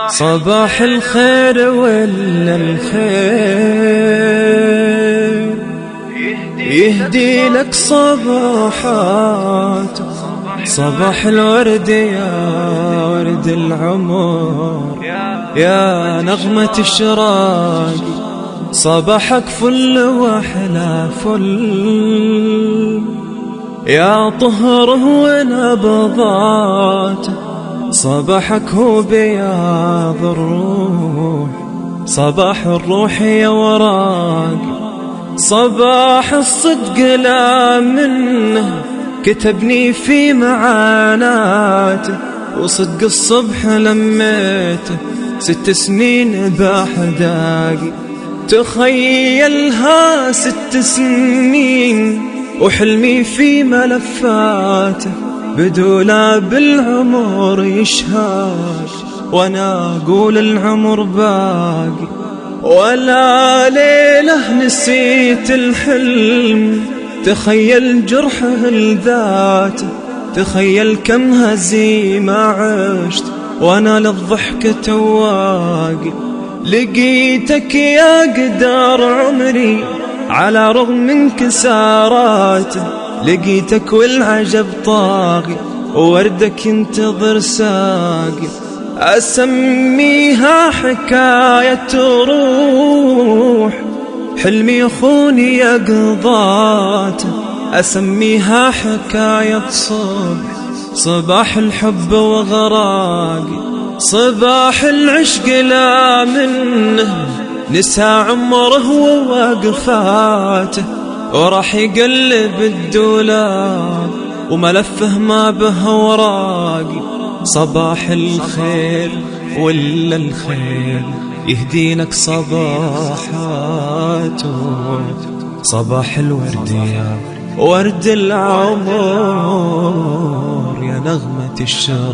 صباح الخير ولا الخير يهدي لك صباحات. صباح الورد يا ورد العمر، يا نغمة الشراق. صباحك فل وحلا فل، يا طهره ونبضات. صباحك هو بياض الروح، صباح الروح يا وراق. صباح الصدق لا منه كتبني في معاناته، وصدق الصبح لميته 6 سنين بأحداقي. تخيلها 6 سنين وحلمي في ملفاته، بدولاب العمر يشهد وانا اقول العمر باقي. ولا ليلة نسيت الحلم، تخيل جرحه لذاته. تخيل كم هزيمة عشت وانا للضحك تواقي. لقيتك يا قدر عمري على رغم انكساراته. لقيتك والعجب طاغي ووردك ينتظر ساقي. أسميها حكاية روح، حلمي يخوني يقضاته. أسميها حكاية صبح، صباح الحب وغراقي. صباح العشق لا منه نسى عمره ووقفاته، وراح يقلب الدولاب وملفه ما به وراقي. صباح الخير ولا الخير يهدينك صباحاته. صباح الورد يا ورد العمر، يا نغمة الشراق.